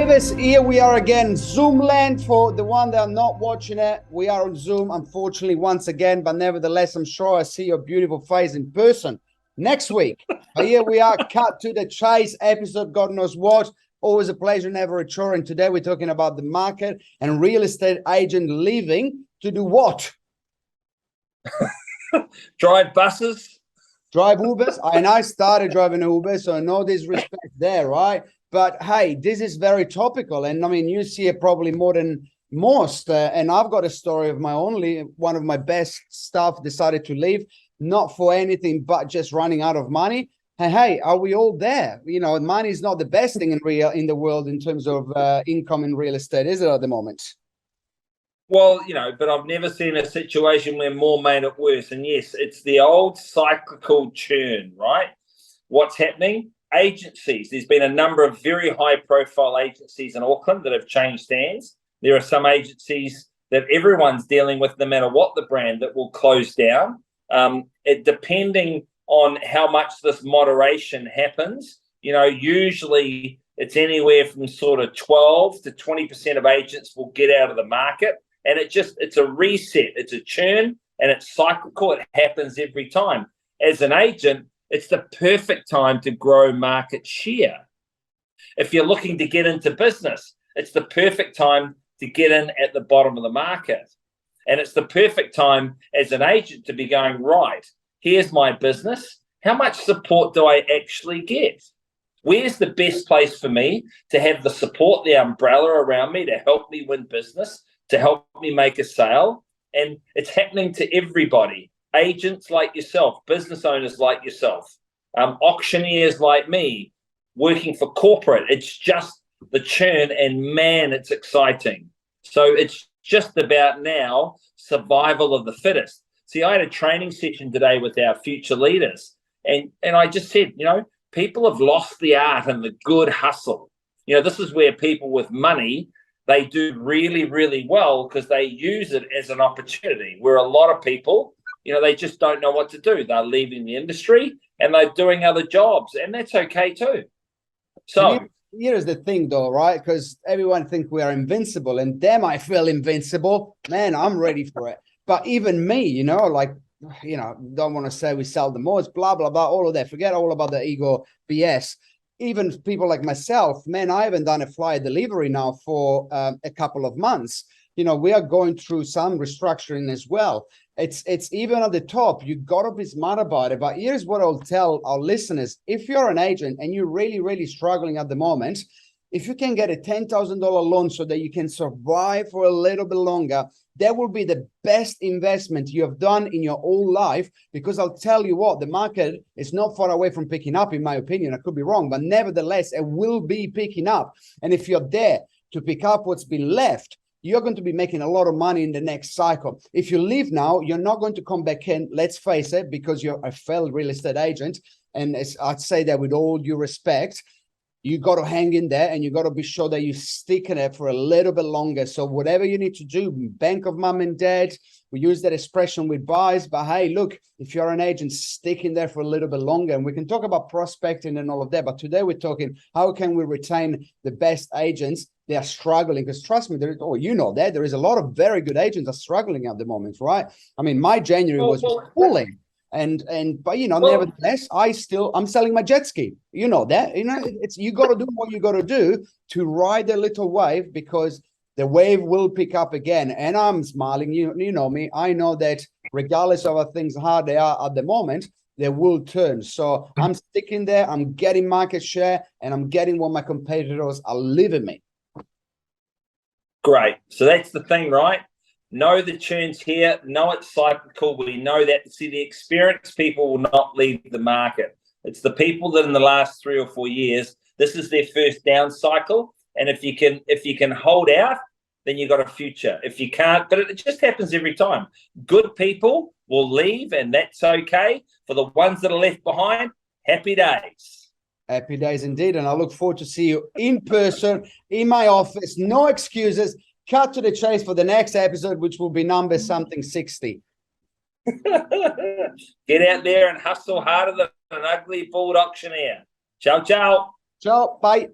Davis, here we are again, Zoom land. For the one that are not watching it, we are on Zoom, unfortunately, once again, but nevertheless, I'm sure I see your beautiful face in person next week. But here we are, cut to the chase episode, God knows what. Always a pleasure, never a chore. And today we're talking about the market and real estate agent leaving to do what? Drive buses. Drive Ubers. And I started driving Uber, so no disrespect there, right? But hey, this is very topical. And I mean, you see it probably more than most. And I've got a story of my own. One of my best staff decided to leave, not for anything, but just running out of money. And hey, are we all there? You know, money is not the best thing in the world in terms of income in real estate, is it at the moment? Well, but I've never seen a situation where more made it worse. And yes, it's the old cyclical churn, right? What's happening? Agencies. There's been a number of very high-profile agencies in Auckland that have changed hands. There are some agencies that everyone's dealing with, no matter what the brand, that will close down. Depending on how much this moderation happens, usually it's anywhere from sort of 12 to 20% of agents will get out of the market. And it's a reset, it's a churn, and it's cyclical. It happens every time. As an agent, it's the perfect time to grow market share. If you're looking to get into business, it's the perfect time to get in at the bottom of the market. And it's the perfect time as an agent to be going, right, here's my business. How much support do I actually get? Where's the best place for me to have the support, the umbrella around me to help me win business, to help me make a sale? And it's happening to everybody. Agents like yourself, business owners like yourself, auctioneers like me, working for corporate. It's just the churn, and man, it's exciting. So it's just about now survival of the fittest. See, I had a training session today with our future leaders, and I just said, people have lost the art and the good hustle. This is where people with money, they do really, really well because they use it as an opportunity, where a lot of people, they just don't know what to do. They're leaving the industry and they're doing other jobs, and that's okay too. So here's the thing though, right? Because everyone thinks we are invincible, and damn, I feel invincible. Man, I'm ready for it. But even me, don't want to say we sell the most, blah, blah, blah, all of that. Forget all about the ego BS. Even people like myself, man, I haven't done a flyer delivery now for a couple of months. We are going through some restructuring as well. It's even at the top. You got to be smart about it. But here's what I'll tell our listeners. If you're an agent and you're really, really struggling at the moment, if you can get a $10,000 loan so that you can survive for a little bit longer, that will be the best investment you have done in your whole life. Because I'll tell you what, the market is not far away from picking up, in my opinion. I could be wrong, but nevertheless, it will be picking up. And if you're there to pick up what's been left, you're going to be making a lot of money in the next cycle. If you leave now, you're not going to come back in, let's face it, because you're a failed real estate agent. And I'd say that with all due respect, you got to hang in there, and you got to be sure that you stick in it for a little bit longer. So whatever you need to do, bank of mom and dad, we use that expression with buys, but hey, look, if you're an agent, stick in there for a little bit longer. And we can talk about prospecting and all of that, but today we're talking, how can we retain the best agents? They are struggling, because trust me, there is a lot of very good agents are struggling at the moment, right? I mean, my January was falling. But nevertheless, I'm selling my jet ski. You got to do what you got to do to ride the little wave, because the wave will pick up again. And I'm smiling. You know me. I know that regardless of how things hard they are at the moment, they will turn. So I'm sticking there. I'm getting market share, and I'm getting what my competitors are leaving me. Great. So that's the thing, right? Know the churn's here. Know it's cyclical. We know that. See, the experienced people will not leave the market. It's the people that in the last 3 or 4 years, this is their first down cycle. And if you can hold out, then you got a future. If you can't, but it just happens every time. Good people will leave, and that's okay. For the ones that are left behind, happy days. Happy days indeed. And I look forward to see you in person in my office. No excuses. Cut to the chase for the next episode, which will be number something 60. Get out there and hustle harder than an ugly bald auctioneer. Ciao, ciao. Ciao. Bye.